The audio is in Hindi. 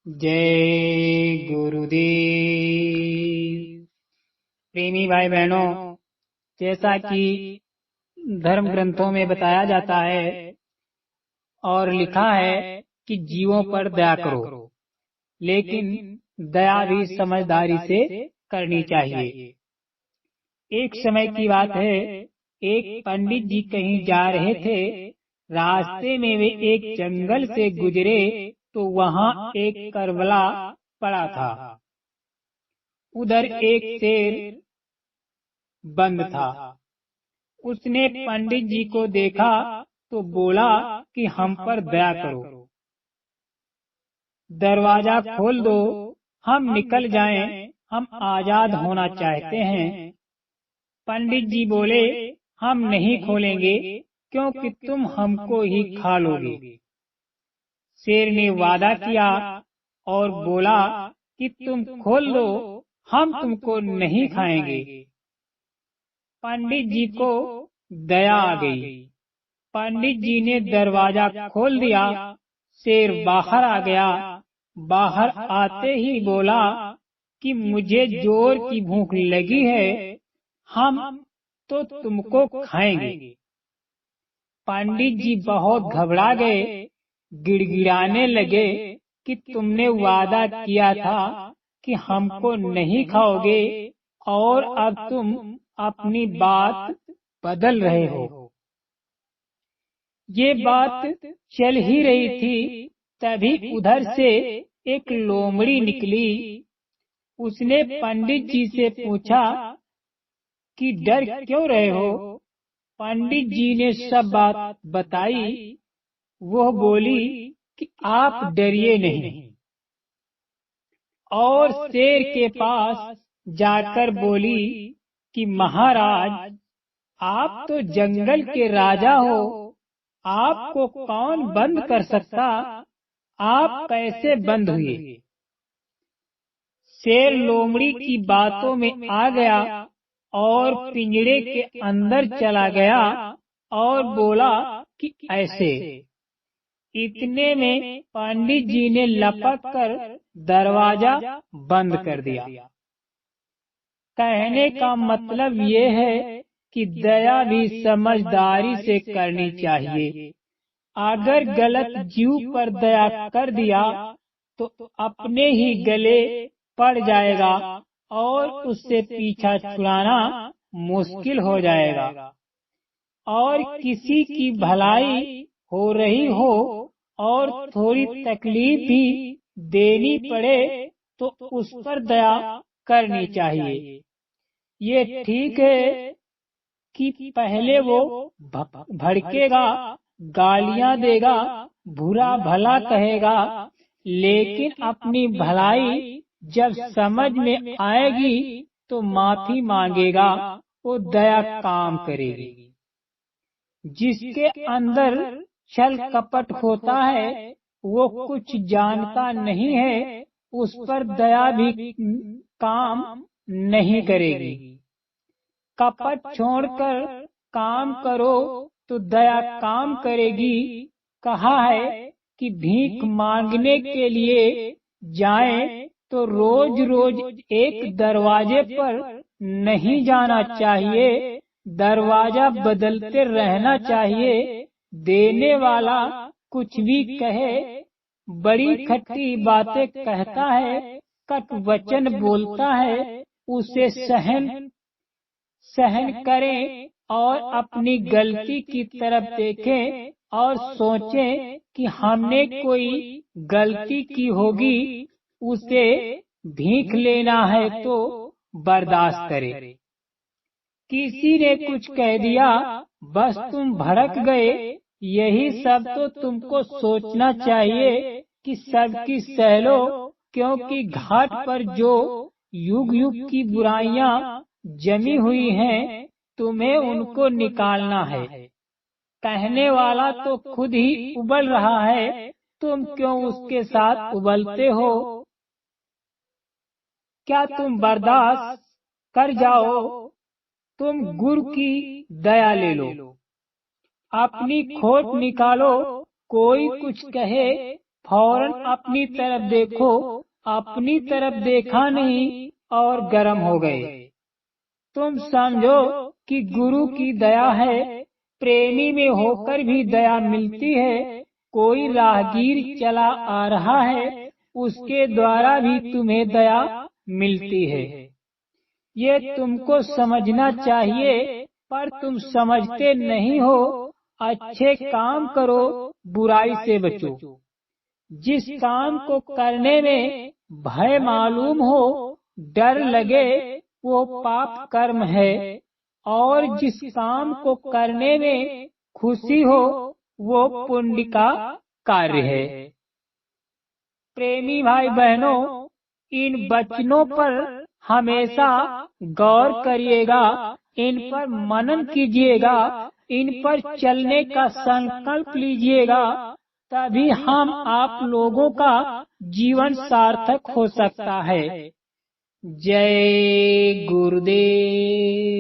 जय गुरुदेव। प्रेमी भाई बहनों, जैसा कि धर्म ग्रंथों में बताया जाता है और लिखा है कि जीवों पर दया करो, लेकिन दया भी समझदारी से करनी चाहिए। एक समय की बात है, एक पंडित जी कहीं जा रहे थे। रास्ते में वे एक जंगल से गुजरे तो वहाँ एक करबला पड़ा था। उधर एक शेर बंद था। उसने पंडित जी को देखा तो बोला कि हम पर दया करो, दरवाजा खोल दो, हम निकल जाएं, हम आजाद होना चाहते हैं। पंडित जी बोले, हम नहीं खोलेंगे क्योंकि तुम हमको ही खा लोगे। शेर ने वादा किया और बोला कि तुम खोल दो, हम तुमको नहीं खाएंगे। पंडित जी को दया आ गई। पंडित जी ने दरवाजा खोल दिया। शेर बाहर आ गया। बाहर आते ही बोला कि मुझे जोर की भूख लगी है, हम तो तुमको खाएंगे। पंडित जी बहुत घबरा गए, गिड़गिड़ाने लगे कि तुमने वादा किया था कि हमको नहीं खाओगे और अब तुम अपनी बात बदल रहे हो। ये बात चल ही रही थी, तभी उधर से एक लोमड़ी निकली। उसने पंडित जी से पूछा कि डर क्यों रहे हो। पंडित जी ने सब बात बताई। वो बोली कि आप डरिए नहीं। और शेर के पास जाकर बोली कि महाराज, आप तो जंगल के राजा हो, आपको कौन बंद कर सकता, आप कैसे बंद हुए। शेर लोमड़ी की बातों में आ गया और पिंजरे के अंदर चला गया और बोला कि ऐसे। इतने में पंडित जी ने लपक कर दरवाजा बंद कर दिया। कहने का मतलब ये है कि दया भी समझदारी से करनी चाहिए। अगर गलत जीव पर दया कर दिया तो अपने ही गले पड़ जाएगा और उससे पीछा छुड़ाना मुश्किल हो जाएगा। और किसी की भलाई हो रही हो और थोड़ी तकलीफ भी देनी पड़े तो उस पर दया करनी चाहिए। ये ठीक है कि पहले वो भड़केगा, गालियां देगा, बुरा भला कहेगा, लेकिन अपनी भलाई जब समझ में आएगी तो माफी मांगेगा, वो दया काम करेगी। जिसके अंदर छल कपट होता है, वो कुछ जानता नहीं है, उस पर दया भी काम नहीं करेगी। कपट छोड़कर काम करो तो दया काम करेगी। कहा है कि भीख मांगने के लिए जाएं तो रोज रोज एक दरवाजे पर नहीं जाना चाहिए, दरवाजा बदलते रहना चाहिए। देने वाला कुछ भी कहे, बड़ी खट्टी बातें कहता है, कट वचन बोलता है, उसे सहन करें और अपनी गलती की तरफ देखें और सोचें कि हमने कोई गलती की होगी, उसे भीख लेना है तो बर्दाश्त करें। किसी ने कुछ कह दिया, बस तुम भड़क गए। यही सब तो तुमको सोचना चाहिए कि सबकी सह लो, क्योंकि घाट पर जो युग युग की बुराइयां जमी हुई हैं, तुम्हें उनको निकालना है। कहने वाला तो खुद ही उबल रहा है, तुम क्यों उसके साथ उबलते हो। क्या तुम बर्दाश्त कर जाओ, तुम गुरु की दया ले लो। अपनी खोट निकालो, कोई कुछ कहे फौरन अपनी तरफ देखो, अपनी तरफ देखा नहीं और गर्म हो गए। तुम समझो कि गुरु की दया है, प्रेमी में होकर भी दया मिलती है। कोई राहगीर चला आ रहा है, उसके द्वारा भी तुम्हें दया मिलती है। ये तुमको समझना चाहिए, पर तुम समझते नहीं हो। अच्छे काम करो, बुराई से बचो। जिस काम को करने में भय मालूम हो, डर लगे, वो पाप कर्म है, और जिस काम को करने में खुशी हो, वो पुण्य का कार्य है। प्रेमी भाई बहनों, इन वचनों पर हमेशा गौर करिएगा, इन पर मनन कीजिएगा, इन पर चलने का संकल्प लीजिएगा, तभी हम आप लोगों का जीवन सार्थक हो सकता है। जय गुरुदेव।